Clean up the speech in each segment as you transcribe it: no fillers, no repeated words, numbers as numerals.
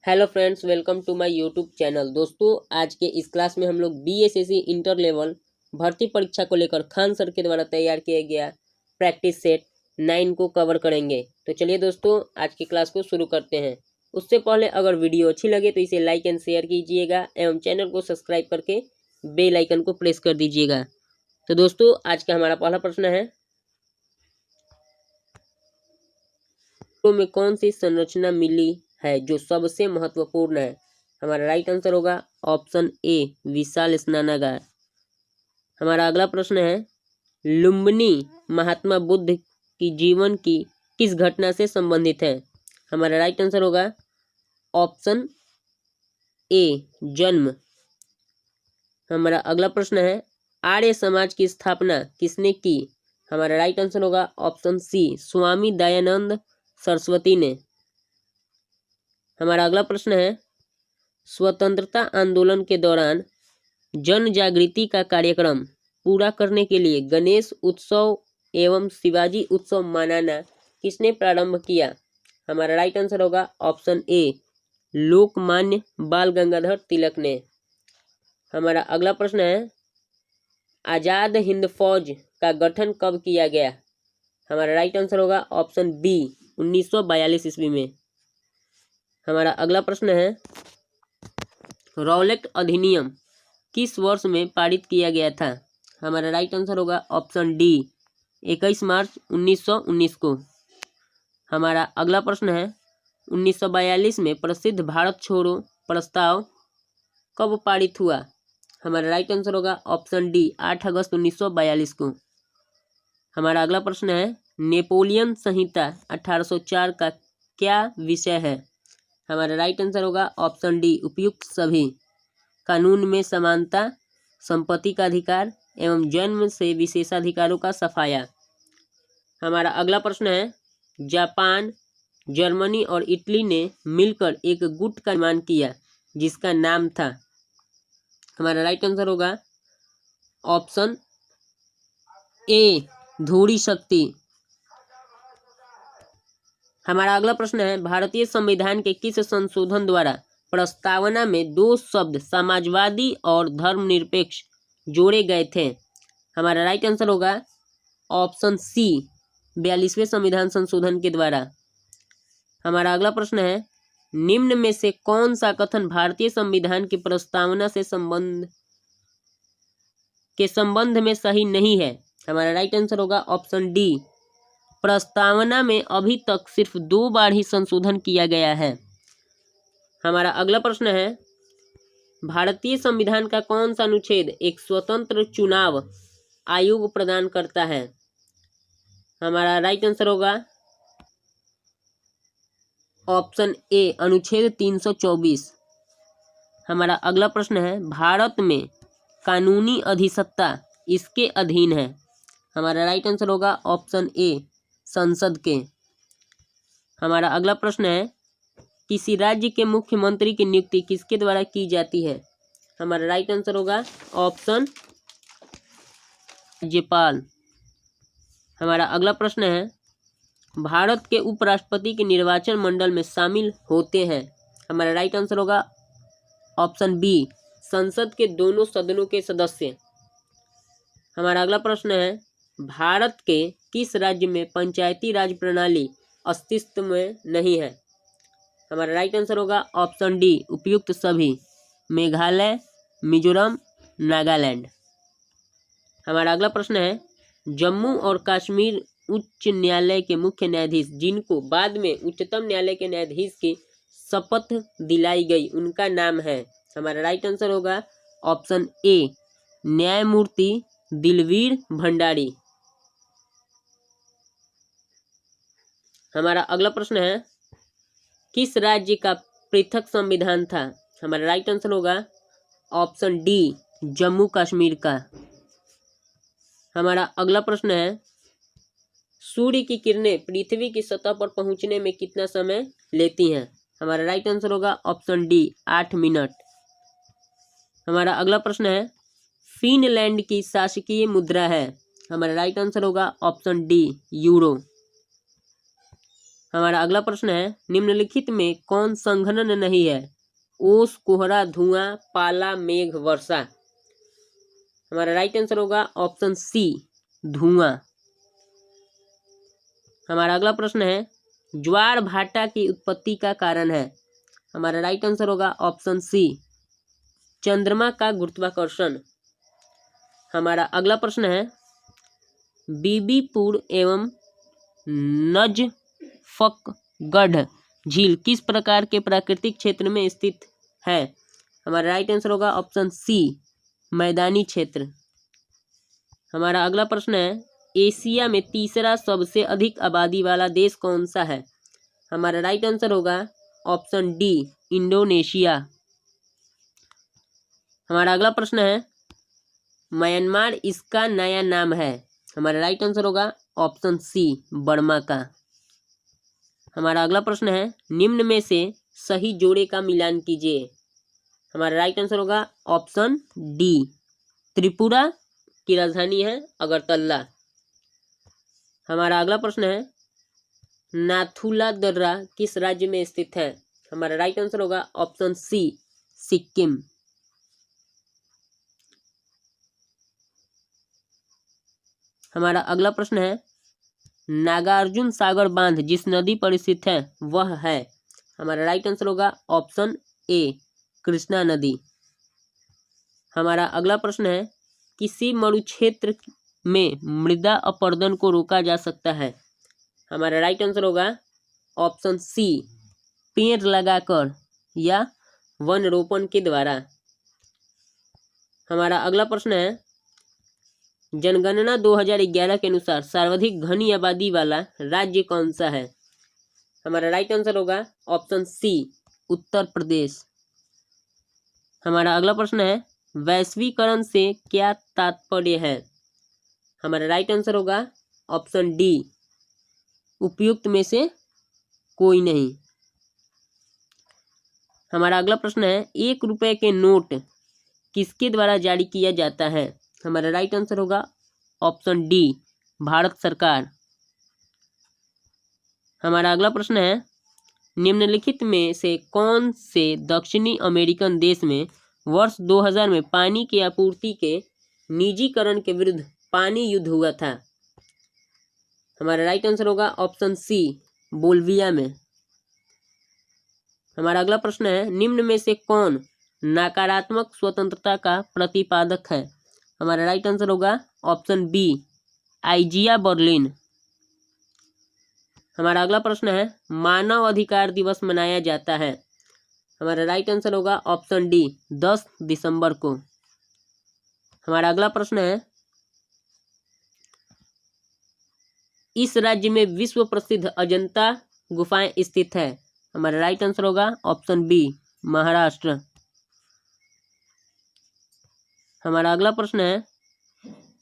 Hello friends, welcome to my YouTube channel. दोस्तों, आज के इस क्लास में हम लोग बीएसएससी इंटर लेवल भर्ती परीक्षा को लेकर खान सर के द्वारा तैयार किया गया प्रैक्टिस सेट 9 को कवर करेंगे। तो चलिए दोस्तों, आज की क्लास को शुरू करते हैं। उससे पहले अगर वीडियो अच्छी लगे तो इसे लाइक एंड शेयर कीजिएगा एवं चैनल को सब्सक्राइब करके बेल आइकन को प्रेस कर दीजिएगा। तो दोस्तों, आज का हमारा पहला प्रश्न है, तो में कौन सी संरचना मिली है जो सबसे महत्वपूर्ण है? हमारा राइट आंसर होगा ऑप्शन ए, विशाल स्नानागार। हमारा अगला प्रश्न है, लुम्बिनी महात्मा बुद्ध की जीवन की किस घटना से संबंधित है? हमारा राइट आंसर होगा ऑप्शन ए, जन्म। हमारा अगला प्रश्न है, आर्य समाज की स्थापना किसने की? हमारा राइट आंसर होगा ऑप्शन सी, स्वामी दयानंद सरस्वती ने। हमारा अगला प्रश्न है, स्वतंत्रता आंदोलन के दौरान जन जागृति का कार्यक्रम पूरा करने के लिए गणेश उत्सव एवं शिवाजी उत्सव मनाना किसने प्रारंभ किया? हमारा राइट आंसर होगा ऑप्शन ए, लोकमान्य बाल गंगाधर तिलक ने। हमारा अगला प्रश्न है, आजाद हिंद फौज का गठन कब किया गया? हमारा राइट आंसर होगा ऑप्शन बी, 1942 ईस्वी में। हमारा अगला प्रश्न है, रॉलेट अधिनियम किस वर्ष में पारित किया गया था? हमारा राइट आंसर होगा ऑप्शन डी, 21 मार्च 1919 को। हमारा अगला प्रश्न है, 1942 में प्रसिद्ध भारत छोड़ो प्रस्ताव कब पारित हुआ? हमारा राइट आंसर होगा ऑप्शन डी, 8 अगस्त 1942 को। हमारा अगला प्रश्न है, नेपोलियन संहिता 1804 का क्या विषय है? हमारा राइट आंसर होगा ऑप्शन डी, उपयुक्त सभी। कानून में समानता, संपत्ति का अधिकार एवं जन्म से विशेषाधिकारों का सफाया। हमारा अगला प्रश्न है, जापान, जर्मनी और इटली ने मिलकर एक गुट का निर्माण किया जिसका नाम था? हमारा राइट आंसर होगा ऑप्शन ए, धूरी शक्ति। हमारा अगला प्रश्न है, भारतीय संविधान के किस संशोधन द्वारा प्रस्तावना में 2 शब्द समाजवादी और धर्मनिरपेक्ष जोड़े गए थे? हमारा राइट आंसर होगा ऑप्शन सी, 42वें संविधान संशोधन के द्वारा। हमारा अगला प्रश्न है, निम्न में से कौन सा कथन भारतीय संविधान की प्रस्तावना से संबंध में सही नहीं है? हमारा राइट आंसर होगा ऑप्शन डी, प्रस्तावना में अभी तक सिर्फ 2 बार ही संशोधन किया गया है। हमारा अगला प्रश्न है, भारतीय संविधान का कौन सा अनुच्छेद एक स्वतंत्र चुनाव आयोग प्रदान करता है? हमारा राइट आंसर होगा ऑप्शन ए, अनुच्छेद 324। हमारा अगला प्रश्न है, भारत में कानूनी अधिसत्ता इसके अधीन है? हमारा राइट आंसर होगा ऑप्शन ए, संसद के। हमारा अगला प्रश्न है, किसी राज्य के मुख्यमंत्री की नियुक्ति किसके द्वारा की जाती है? हमारा राइट आंसर होगा ऑप्शन राज्यपाल। हमारा अगला प्रश्न है, भारत के उपराष्ट्रपति के निर्वाचन मंडल में शामिल होते हैं? हमारा राइट आंसर होगा ऑप्शन बी, संसद के दोनों सदनों के सदस्य। हमारा अगला प्रश्न है, भारत के किस राज्य में पंचायती राज प्रणाली अस्तित्व में नहीं है? हमारा राइट आंसर होगा ऑप्शन डी, उपयुक्त सभी, मेघालय, मिजोरम, नागालैंड। हमारा अगला प्रश्न है, जम्मू और कश्मीर उच्च न्यायालय के मुख्य न्यायाधीश जिनको बाद में उच्चतम न्यायालय के न्यायाधीश की शपथ दिलाई गई उनका नाम है? हमारा राइट आंसर होगा ऑप्शन ए, न्यायमूर्ति दिलवीर भंडारी। हमारा अगला प्रश्न है, किस राज्य का पृथक संविधान था? हमारा राइट आंसर होगा ऑप्शन डी, जम्मू कश्मीर का। हमारा अगला प्रश्न है, सूर्य की किरणें पृथ्वी की सतह पर पहुंचने में कितना समय लेती हैं? हमारा राइट आंसर होगा ऑप्शन डी, 8 मिनट। हमारा अगला प्रश्न है, फिनलैंड की शासकीय मुद्रा है? हमारा राइट आंसर होगा ऑप्शन डी, यूरो। हमारा अगला प्रश्न है, निम्नलिखित में कौन संघनन नहीं है? ओस, कोहरा, धुआं, पाला, मेघ, वर्षा। हमारा राइट आंसर होगा ऑप्शन सी, धुआं। हमारा अगला प्रश्न है, ज्वार भाटा की उत्पत्ति का कारण है? हमारा राइट आंसर होगा ऑप्शन सी, चंद्रमा का गुरुत्वाकर्षण। हमारा अगला प्रश्न है, बीबीपुर एवं नजफगढ़ झील किस प्रकार के प्राकृतिक क्षेत्र में स्थित है? हमारा राइट आंसर होगा ऑप्शन सी, मैदानी क्षेत्र। हमारा अगला प्रश्न है, एशिया में तीसरा सबसे अधिक आबादी वाला देश कौन सा है? हमारा राइट आंसर होगा ऑप्शन डी, इंडोनेशिया। हमारा अगला प्रश्न है, म्यांमार इसका नया नाम है? हमारा राइट आंसर होगा ऑप्शन सी, बर्मा का। हमारा अगला प्रश्न है, निम्न में से सही जोड़े का मिलान कीजिए। हमारा राइट आंसर होगा ऑप्शन डी, त्रिपुरा की राजधानी है अगरतला। हमारा अगला प्रश्न है, नाथुला दर्रा किस राज्य में स्थित है? हमारा राइट आंसर होगा ऑप्शन सी, सिक्किम। हमारा अगला प्रश्न है, नागार्जुन सागर बांध जिस नदी पर स्थित है वह है? हमारा राइट आंसर होगा ऑप्शन ए, कृष्णा नदी। हमारा अगला प्रश्न है, किसी मरुक्षेत्र में मृदा अपरदन को रोका जा सकता है? हमारा राइट आंसर होगा ऑप्शन सी, पेड़ लगाकर या वन रोपण के द्वारा। हमारा अगला प्रश्न है, जनगणना 2011 के अनुसार सर्वाधिक घनी आबादी वाला राज्य कौन सा है? हमारा राइट आंसर होगा ऑप्शन सी, उत्तर प्रदेश। हमारा अगला प्रश्न है, वैश्वीकरण से क्या तात्पर्य है? हमारा राइट आंसर होगा ऑप्शन डी, उपयुक्त में से कोई नहीं। हमारा अगला प्रश्न है, 1 रुपए के नोट किसके द्वारा जारी किया जाता है? हमारा राइट आंसर होगा ऑप्शन डी, भारत सरकार। हमारा अगला प्रश्न है, निम्नलिखित में से कौन से दक्षिणी अमेरिकन देश में वर्ष 2000 में पानी की आपूर्ति के निजीकरण के विरुद्ध पानी युद्ध हुआ था? हमारा राइट आंसर होगा ऑप्शन सी, बोल्विया में। हमारा अगला प्रश्न है, निम्न में से कौन नकारात्मक स्वतंत्रता का प्रतिपादक है? हमारा राइट आंसर होगा ऑप्शन बी, आइजिया बर्लिन। हमारा अगला प्रश्न है, मानव अधिकार दिवस मनाया जाता है? हमारा राइट आंसर होगा ऑप्शन डी, 10 दिसंबर को। हमारा अगला प्रश्न है, इस राज्य में विश्व प्रसिद्ध अजंता गुफाएं स्थित है? हमारा राइट आंसर होगा ऑप्शन बी, महाराष्ट्र। हमारा अगला प्रश्न है,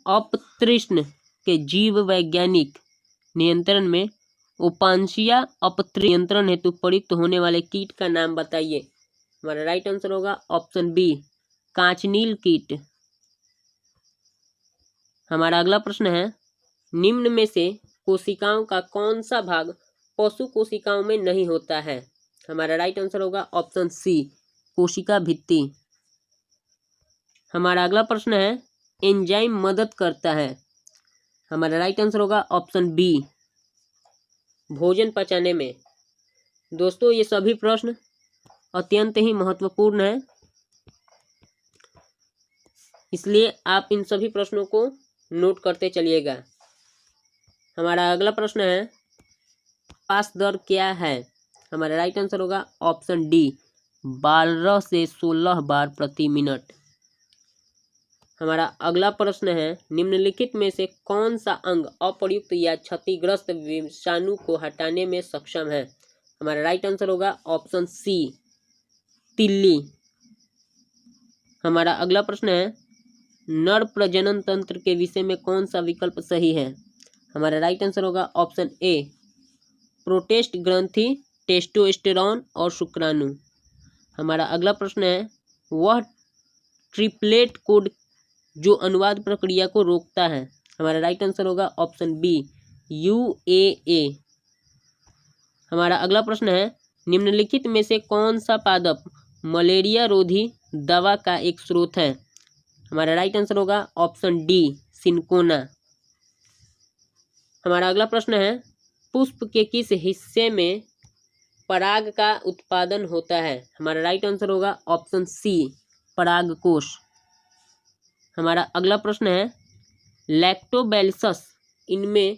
अपतृष्ण के जीव वैज्ञानिक नियंत्रण में उपांशिया अपतृष्ण नियंत्रण हेतु प्रयुक्त होने वाले कीट का नाम बताइए। हमारा राइट आंसर होगा ऑप्शन बी, कांचनील कीट। हमारा अगला प्रश्न है, निम्न में से कोशिकाओं का कौन सा भाग पशु कोशिकाओं में नहीं होता है? हमारा राइट आंसर होगा ऑप्शन सी, कोशिका भित्ति। हमारा अगला प्रश्न है, एंजाइम मदद करता है? हमारा राइट आंसर होगा ऑप्शन बी, भोजन पचाने में। दोस्तों, ये सभी प्रश्न अत्यंत ही महत्वपूर्ण है, इसलिए आप इन सभी प्रश्नों को नोट करते चलिएगा। हमारा अगला प्रश्न है, पास दर क्या है? हमारा राइट आंसर होगा ऑप्शन डी, 12 से 16 बार प्रति मिनट। हमारा अगला प्रश्न है, निम्नलिखित में से कौन सा अंग अप्रयुक्त या क्षतिग्रस्त विषाणु को हटाने में सक्षम है? हमारा राइट आंसर होगा ऑप्शन सी, तिल्ली। हमारा अगला प्रश्न है, नर प्रजनन तंत्र के विषय में कौन सा विकल्प सही है? हमारा राइट आंसर होगा ऑप्शन ए, प्रोटेस्ट ग्रंथि, टेस्टोस्टेरॉन और शुक्राणु। हमारा अगला प्रश्न है, वह ट्रिप्लेट कोड जो अनुवाद प्रक्रिया को रोकता है? हमारा राइट आंसर होगा ऑप्शन बी, UAA। हमारा अगला प्रश्न है, निम्नलिखित में से कौन सा पादप मलेरिया रोधी दवा का एक स्रोत है? हमारा राइट आंसर होगा ऑप्शन डी, सिनकोना। हमारा अगला प्रश्न है, पुष्प के किस हिस्से में पराग का उत्पादन होता है? हमारा राइट आंसर होगा ऑप्शन सी, परागकोश। हमारा अगला प्रश्न है, लैक्टोबैसिलस इनमें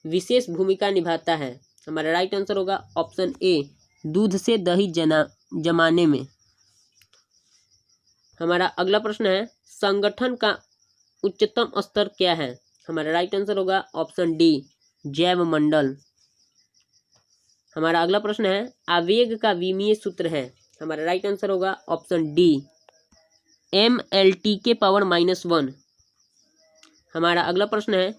विशेष भूमिका निभाता है? हमारा राइट आंसर होगा ऑप्शन ए, दूध से दही जमाने में। हमारा अगला प्रश्न है, संगठन का उच्चतम स्तर क्या है? हमारा राइट आंसर होगा ऑप्शन डी, जैव मंडल। हमारा अगला प्रश्न है, आवेग का विमीय सूत्र है? हमारा राइट आंसर होगा ऑप्शन डी, mLT⁻⁻1। हमारा अगला प्रश्न है,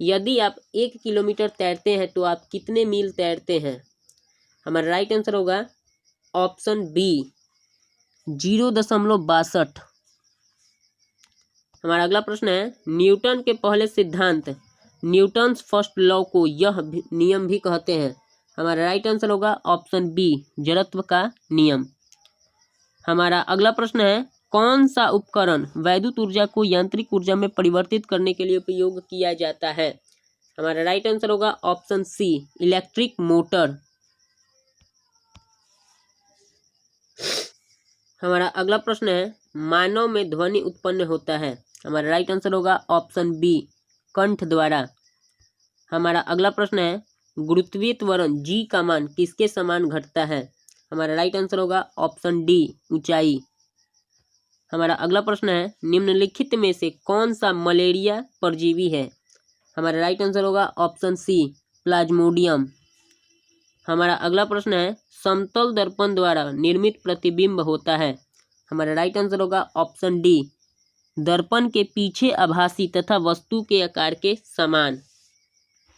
यदि आप 1 किलोमीटर तैरते हैं तो आप कितने मील तैरते हैं? हमारा राइट आंसर होगा ऑप्शन बी, 0.62। हमारा अगला प्रश्न है, न्यूटन के पहले सिद्धांत, न्यूटन्स फर्स्ट लॉ को यह नियम भी कहते हैं? हमारा राइट आंसर होगा ऑप्शन बी, जड़त्व का नियम। हमारा अगला प्रश्न है, कौन सा उपकरण वैद्युत ऊर्जा को यांत्रिक ऊर्जा में परिवर्तित करने के लिए उपयोग किया जाता है? हमारा राइट आंसर होगा ऑप्शन सी, इलेक्ट्रिक मोटर। हमारा अगला प्रश्न है, मानव में ध्वनि उत्पन्न होता है? हमारा राइट आंसर होगा ऑप्शन बी, कंठ द्वारा। हमारा अगला प्रश्न है, गुरुत्वीय त्वरण जी का मान किसके समान घटता है? हमारा राइट आंसर होगा ऑप्शन डी, ऊंचाई। हमारा अगला प्रश्न है, निम्नलिखित में से कौन सा मलेरिया परजीवी है? हमारा राइट आंसर होगा ऑप्शन सी, प्लाज्मोडियम। हमारा अगला प्रश्न है, समतल दर्पण द्वारा निर्मित प्रतिबिंब होता है? हमारा राइट आंसर होगा ऑप्शन डी, दर्पण के पीछे आभासी तथा वस्तु के आकार के समान।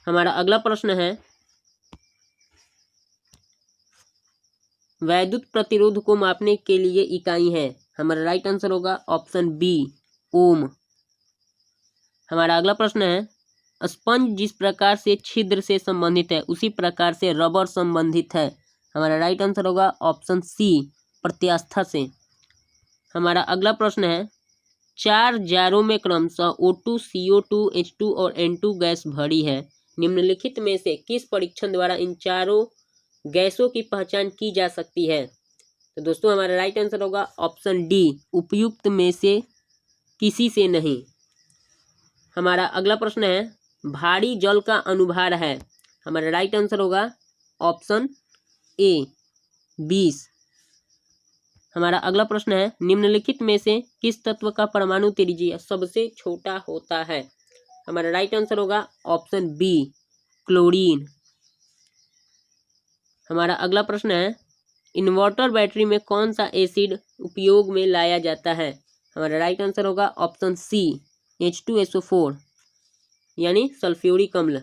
हमारा अगला प्रश्न है, वैद्युत प्रतिरोध को मापने के लिए इकाई है? हमारा राइट आंसर होगा ऑप्शन बी, ओम। हमारा अगला प्रश्न है, स्पंज जिस प्रकार से छिद्र से संबंधित है उसी प्रकार से रबर संबंधित है? हमारा राइट आंसर होगा ऑप्शन सी, प्रत्यास्था से। हमारा अगला प्रश्न है, 4 जारों में क्रमशः O2, CO2, H2 और N2 गैस भरी है। निम्नलिखित में से किस परीक्षण द्वारा इन चारों गैसों की पहचान की जा सकती है? तो दोस्तों हमारा राइट आंसर होगा ऑप्शन डी, उपयुक्त में से किसी से नहीं। हमारा अगला प्रश्न है, भारी जल का अनुभार है? हमारा राइट आंसर होगा ऑप्शन ए, 20। हमारा अगला प्रश्न है, निम्नलिखित में से किस तत्व का परमाणु त्रिज्या सबसे छोटा होता है? हमारा राइट आंसर होगा ऑप्शन बी, क्लोरीन। हमारा अगला प्रश्न है, इन्वर्टर बैटरी में कौन सा एसिड उपयोग में लाया जाता है? हमारा राइट आंसर होगा ऑप्शन सी, H2SO4 यानी सल्फ्यूरिक अम्ल।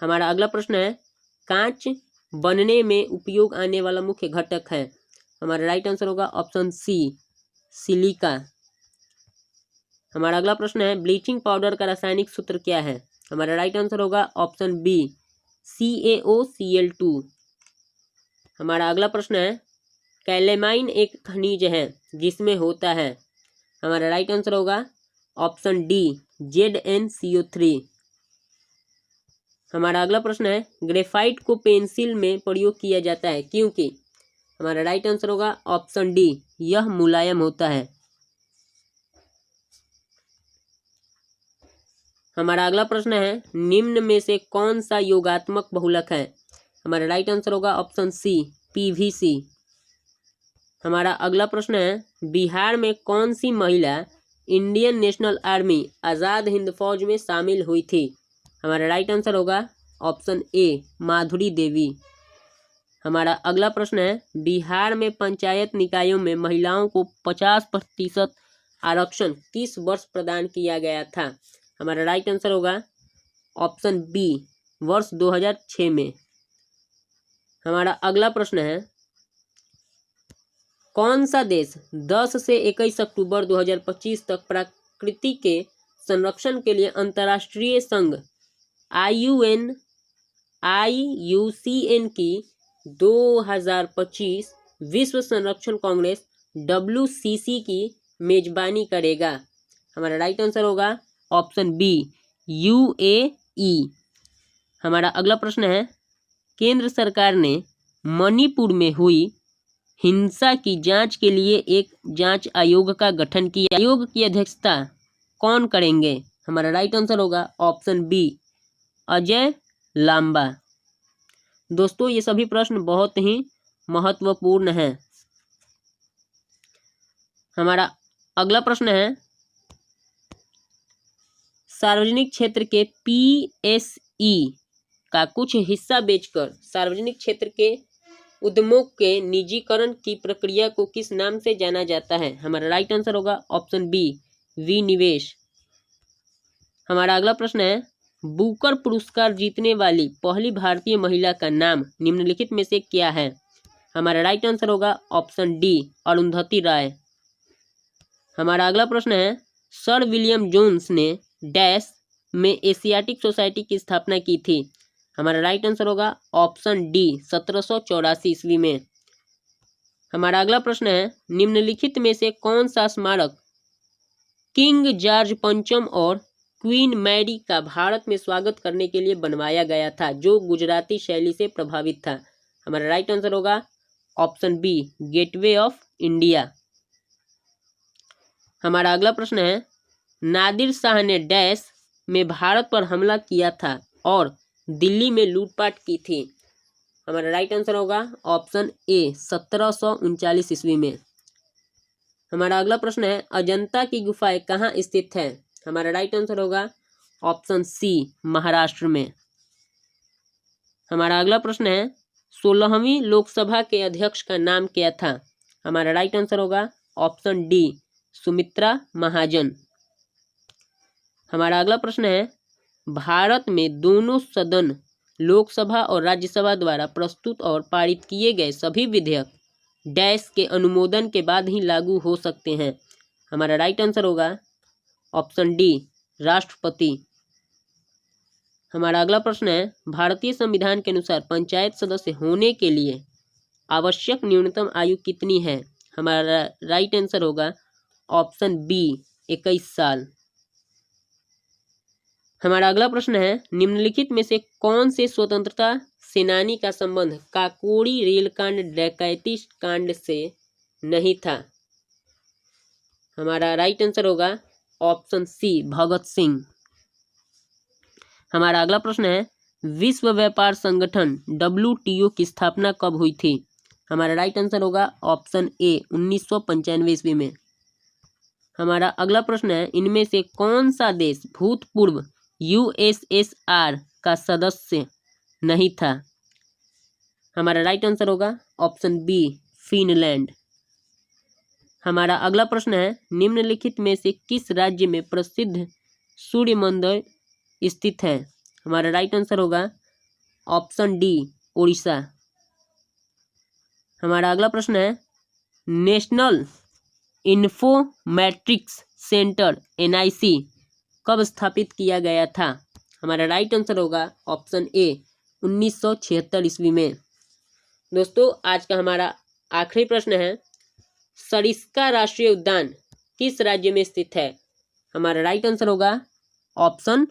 हमारा अगला प्रश्न है, कांच बनने में उपयोग आने वाला मुख्य घटक है? हमारा राइट आंसर होगा ऑप्शन सी, सिलिका। हमारा अगला प्रश्न है, ब्लीचिंग पाउडर का रासायनिक सूत्र क्या है? हमारा राइट आंसर होगा ऑप्शन बी, CaOCl2। हमारा अगला प्रश्न है, कैलेमाइन एक खनिज है जिसमें होता है? हमारा राइट आंसर होगा ऑप्शन डी, ZnCO3। हमारा अगला प्रश्न है, ग्रेफाइट को पेंसिल में प्रयोग किया जाता है क्योंकि? हमारा राइट आंसर होगा ऑप्शन डी, यह मुलायम होता है। हमारा अगला प्रश्न है, निम्न में से कौन सा योगात्मक बहुलक है? हमारा राइट आंसर होगा ऑप्शन सी, PVC। हमारा अगला प्रश्न है, बिहार में कौन सी महिला Indian national army Azad Hind फौज में शामिल हुई थी? हमारा राइट आंसर होगा ऑप्शन ए, माधुरी देवी। हमारा अगला प्रश्न है, बिहार में पंचायत निकायों में महिलाओं को 50% आरक्षण किस वर्ष प्रदान किया गया था? हमारा राइट आंसर होगा ऑप्शन बी, वर्ष 2006 में। हमारा अगला प्रश्न है, कौन सा देश 10 से 21 अक्टूबर 2025 तक प्रकृति के संरक्षण के लिए अंतर्राष्ट्रीय संघ IUCN IUCN की 2025 विश्व संरक्षण कांग्रेस WCC की मेजबानी करेगा? हमारा राइट आंसर होगा ऑप्शन बी UAE। हमारा अगला प्रश्न है, केंद्र सरकार ने मणिपुर में हुई हिंसा की जांच के लिए एक जांच आयोग का गठन किया। आयोग की अध्यक्षता कौन करेंगे? हमारा राइट आंसर होगा ऑप्शन बी अजय लांबा। दोस्तों ये सभी प्रश्न बहुत ही महत्वपूर्ण हैं। हमारा अगला प्रश्न है, सार्वजनिक क्षेत्र के PSE का कुछ हिस्सा बेचकर सार्वजनिक क्षेत्र के उद्यमों के निजीकरण की प्रक्रिया को किस नाम से जाना जाता है? हमारा राइट आंसर होगा ऑप्शन बी विनिवेश। हमारा अगला प्रश्न है, बुकर पुरस्कार जीतने वाली पहली भारतीय महिला का नाम निम्नलिखित में से क्या है? हमारा राइट आंसर होगा ऑप्शन डी अरुंधति राय। हमारा अगला प्रश्न है, सर विलियम जोन्स ने डैश में एशियाटिक सोसाइटी की स्थापना की थी? हमारा राइट आंसर होगा ऑप्शन डी 1784 ईस्वी में। हमारा अगला प्रश्न है, निम्नलिखित में से कौन सा स्मारक किंग जॉर्ज पंचम और क्वीन मैरी का भारत में स्वागत करने के लिए बनवाया गया था, जो गुजराती शैली से प्रभावित था? हमारा राइट आंसर होगा option B gateway of India. हमारा अगला प्रश्न है, नादिर शाह ने डैश में भारत पर हमला किया था और दिल्ली में लूटपाट की थी? हमारा राइट आंसर होगा ऑप्शन ए 1739 ईस्वी में। हमारा अगला प्रश्न है, अजंता की गुफाएं कहाँ स्थित है? हमारा राइट आंसर होगा ऑप्शन सी महाराष्ट्र में। हमारा अगला प्रश्न है, 16वीं लोकसभा के अध्यक्ष का नाम क्या था? हमारा राइट आंसर होगा ऑप्शन डी सुमित्रा महाजन। हमारा अगला प्रश्न है, भारत में दोनों सदन लोकसभा और राज्यसभा द्वारा प्रस्तुत और पारित किए गए सभी विधेयक डैश के अनुमोदन के बाद ही लागू हो सकते हैं? हमारा राइट आंसर होगा ऑप्शन डी राष्ट्रपति। हमारा अगला प्रश्न है, भारतीय संविधान के अनुसार पंचायत सदस्य होने के लिए आवश्यक न्यूनतम आयु कितनी है? हमारा राइट आंसर होगा ऑप्शन बी 21 साल। हमारा अगला प्रश्न है, निम्नलिखित में से कौन से स्वतंत्रता सेनानी का संबंध काकोरी रेलकांड डकैती कांड से नहीं था? हमारा राइट आंसर होगा ऑप्शन सी भगत सिंह। हमारा अगला प्रश्न है, विश्व व्यापार संगठन WTO की स्थापना कब हुई थी? हमारा राइट आंसर होगा ऑप्शन ए 1995 ईस्वी में। हमारा अगला प्रश्न है, इनमें से कौन सा देश भूतपूर्व USSR का सदस्य नहीं था? हमारा राइट आंसर होगा ऑप्शन बी फिनलैंड। हमारा अगला प्रश्न है, निम्नलिखित में से किस राज्य में प्रसिद्ध सूर्य मंदिर स्थित है? हमारा राइट आंसर होगा ऑप्शन डी उड़ीसा। हमारा अगला प्रश्न है, नेशनल इन्फोमेट्रिक्स सेंटर NIC कब स्थापित किया गया था? हमारा राइट आंसर होगा ऑप्शन ए 1976 ईस्वी में। दोस्तों आज का हमारा आखिरी प्रश्न है, सरिस्का राष्ट्रीय उद्यान किस राज्य में स्थित है? हमारा राइट आंसर होगा ऑप्शन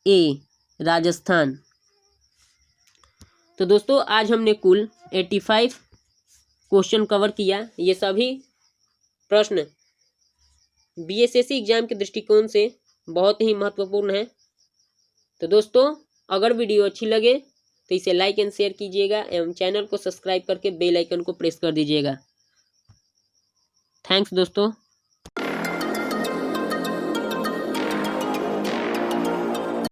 ए राजस्थान। तो दोस्तों आज हमने कुल 85 क्वेश्चन कवर किया। ये सभी प्रश्न BSSC एग्जाम के दृष्टिकोण से बहुत ही महत्वपूर्ण है। तो दोस्तों अगर वीडियो अच्छी लगे तो इसे लाइक एंड शेयर कीजिएगा एवं चैनल को सब्सक्राइब करके बेल आइकन को प्रेस कर दीजिएगा। थैंक्स दोस्तों।